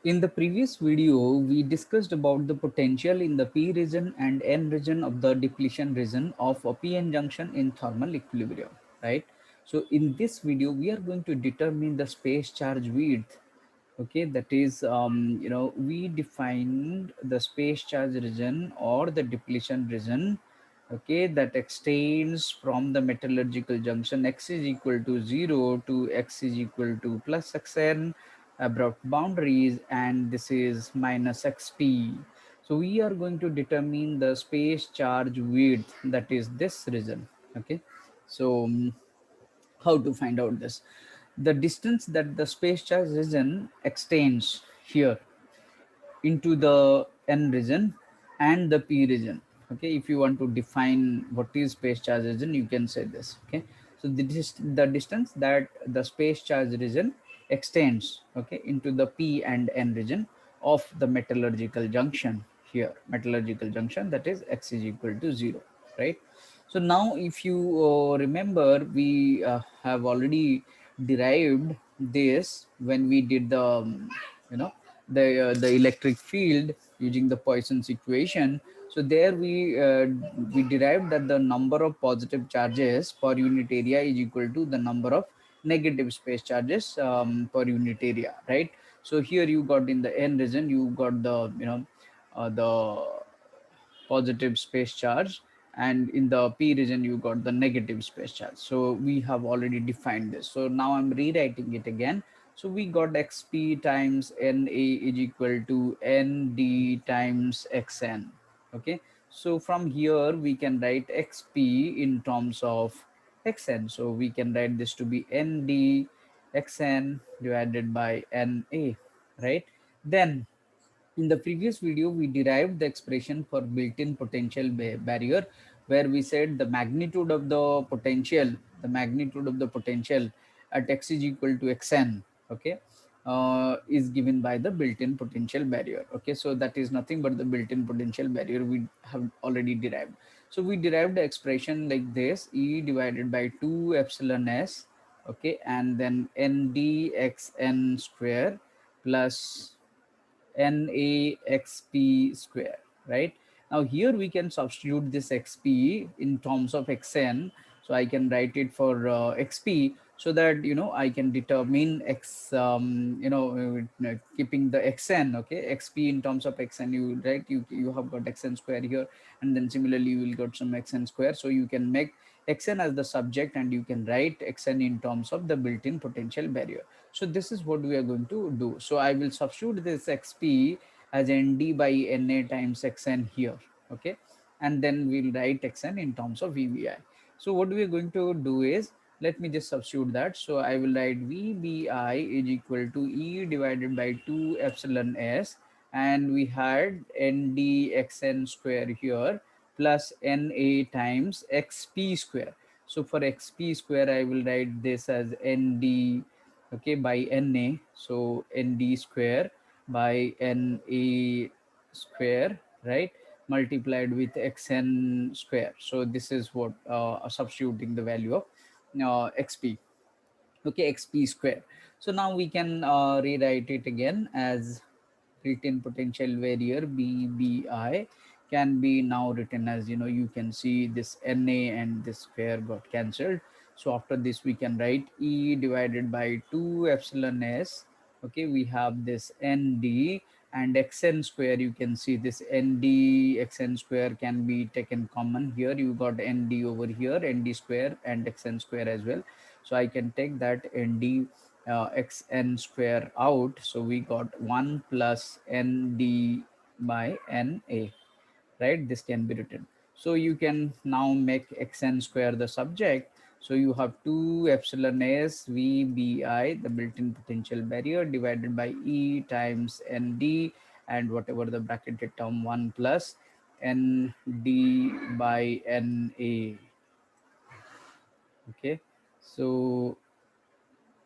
In the previous video, we discussed about the potential in the p region and n region of the depletion region of a p-n junction in thermal equilibrium, right? So in this video, we are going to determine the space charge width. Okay, that is, we defined the space charge region or the depletion region, okay, that extends from the metallurgical junction x is equal to 0 to x is equal to plus xn abrupt boundaries, and this is minus xp. So we are going to determine the space charge width, that is this region. Okay, so how to find out this? The distance that the space charge region extends here into the n region and the p region. Okay, if you want to define what is space charge region, you can say this. Okay, so the distance that the space charge region extends, okay, into the p and n region of the metallurgical junction here, metallurgical junction, that is x is equal to 0, right? So now if you remember, we have already derived this when we did the the electric field using the Poisson's equation. So there we derived that the number of positive charges per unit area is equal to the number of negative space charges per unit area, right? So here you got in the n region, you got the the positive space charge, and in the p region you got the negative space charge. So we have already defined this, so now I'm rewriting it again. So we got xp times na is equal to nd times xn. Okay, so from here we can write xp in terms of xn, so we can write this to be nd xn divided by na, right? Then in the previous video, we derived the expression for built-in potential barrier, where we said the magnitude of the potential at x is equal to xn, okay, is given by the built-in potential barrier. Okay, so that is nothing but the built-in potential barrier we have already derived. So we derived the expression like this: E divided by 2 epsilon s, okay, and then n dxn square plus naxp square, right? Now here we can substitute this xp in terms of xn, so I can write it for xp, so that I can determine x, keeping the xn, okay, xp in terms of xn, you have got xn square here, and then similarly you will get some xn square, so you can make xn as the subject and you can write xn in terms of the built-in potential barrier. So this is what we are going to do. So I will substitute this xp as nd by na times xn here, okay, and then we'll write xn in terms of vbi. So what we are going to do is, let me just substitute that. So I will write vbi is equal to e divided by 2 epsilon s, and we had nd xn square here plus na times xp square. So for xp square, I will write this as nd, okay, by na, so nd square by na square, right, multiplied with xn square. So this is what substituting the value of xp, okay, xp square. So now we can rewrite it again as written potential barrier bbi can be now written as, you can see this na and this square got cancelled. So after this we can write e divided by 2 epsilon s, okay, we have this nd and xn square, you can see this nd xn square can be taken common here, you got nd over here, nd square and xn square as well. So I can take that nd xn square out. So we got 1 plus nd by na, right? This can be written. So you can now make xn square the subject. So you have 2 epsilon s vbi, the built-in potential barrier, divided by e times nd, and whatever the bracketed term 1 plus nd by na. Okay, so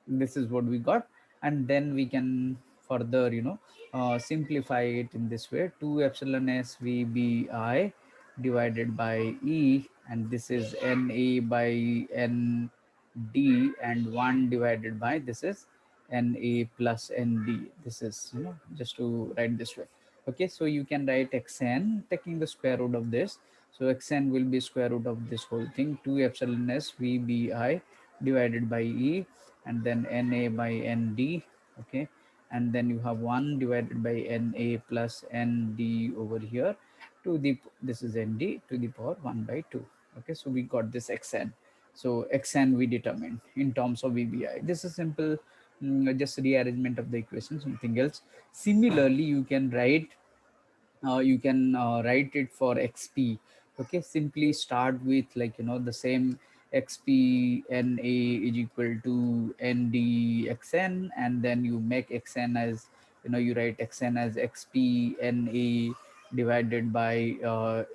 this is what we got, and then we can further simplify it in this way: 2 epsilon s vbi divided by e, and this is na by nd, and 1 divided by this is Na plus Nd. This is, just to write this way. Okay, so you can write Xn taking the square root of this. So Xn will be square root of this whole thing, 2 epsilon s Vbi divided by E, and then Na by Nd. Okay, and then you have 1 divided by Na plus Nd over here to the, this is Nd to the power 1 by 2. Okay, so we got this Xn. So Xn we determined in terms of Vbi. This is simple, just rearrangement of the equation, something else. Similarly, you can write it for xp. Okay, simply start with, like, the same xp na is equal to nd xn, and then you make xn as, you write xn as xp na divided by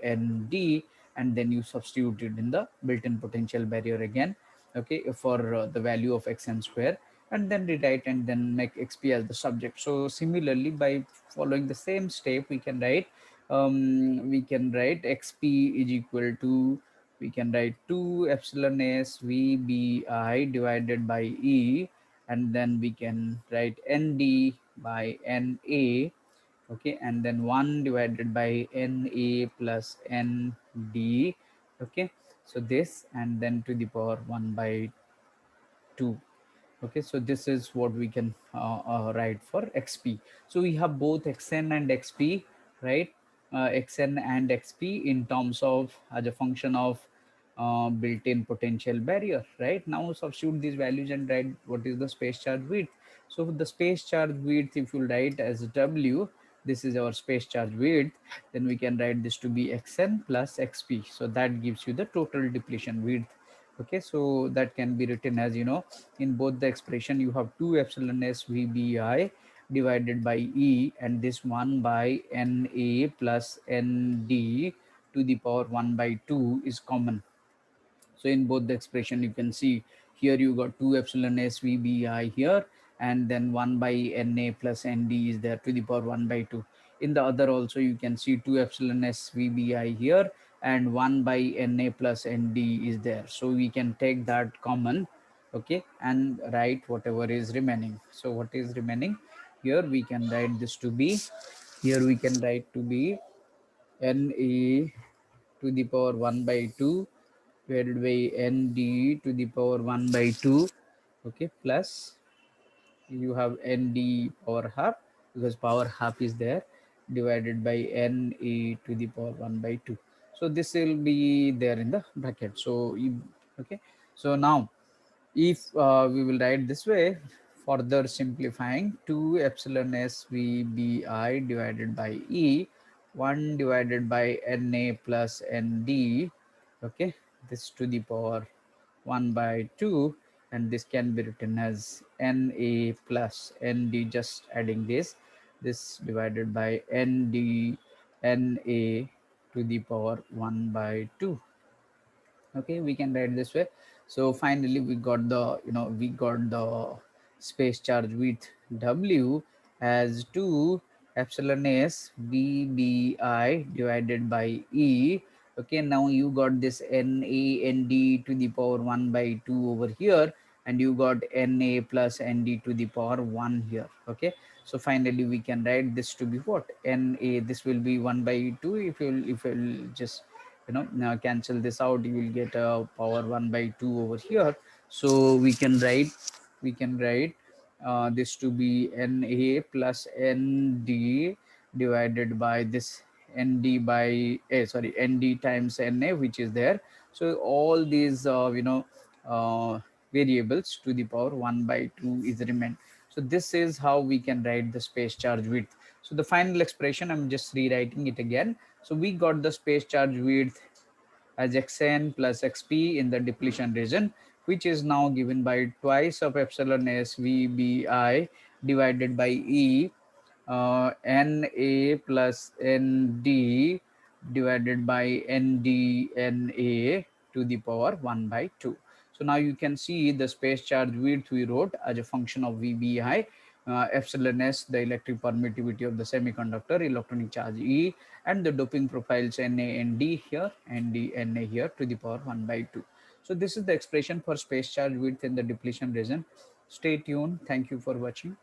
nd, and then you substitute it in the built-in potential barrier again. Okay, for the value of xn square, and then rewrite and then make xp as the subject. So similarly, by following the same step, we can write xp is equal to, we can write 2 epsilon s vbi divided by e, and then we can write nd by na. Okay, and then 1 divided by na plus nd. Okay, so this, and then to the power 1 by 2. Okay, so this is what we can write for xp. So we have both xn and xp, right? Xn and xp in terms of, as a function of built-in potential barrier. Right now substitute these values and write what is the space charge width. So the space charge width, if you write as w, this is our space charge width, then we can write this to be xn plus xp. So that gives you the total depletion width. Okay, so that can be written as, in both the expression you have 2 epsilon s vbi divided by e, and this 1 by na plus nd to the power 1 by 2 is common. So in both the expression, you can see here you got 2 epsilon s vbi here, and then 1 by na plus nd is there to the power 1 by 2. In the other also, you can see 2 epsilon s vbi here, and 1 by na plus nd is there. So we can take that common. Okay, and write whatever is remaining. So what is remaining here, we can write this to be, here we can write to be na to the power 1 by 2 divided by nd to the power 1 by 2. Okay, plus you have nd power half, because power half is there, divided by na to the power 1 by 2. So this will be there in the bracket. So okay, so now if we will write this way, further simplifying, 2 epsilon s vbi divided by e, 1 divided by na plus nd. Okay, this to the power 1 by 2, and this can be written as na plus nd, just adding this divided by nd na to the power 1 by 2. Okay, we can write this way. So finally we got the, we got the space charge with w as 2 epsilon s vbi divided by e. Okay, now you got this na nd to the power 1 by 2 over here, and you got na plus nd to the power 1 here. Okay, so finally we can write this to be what, na, this will be 1 by 2. If you'll just, now cancel this out, you will get a power 1 by 2 over here. So we can write this to be na plus nd divided by this nd by sorry, nd times na, which is there. So all these uh, variables to the power 1 by 2 is remain. So this is how we can write the space charge width. So the final expression, I'm just rewriting it again. So we got the space charge width as xn plus xp in the depletion region, which is now given by twice of epsilon s vbi divided by e, na plus nd divided by ndna to the power 1 by 2. So now you can see the space charge width we wrote as a function of vbi, epsilon s, the electric permittivity of the semiconductor, electronic charge e, and the doping profiles Na and D here and D Na here to the power 1 by 2. So this is the expression for space charge width in the depletion region. Stay tuned. Thank you for watching.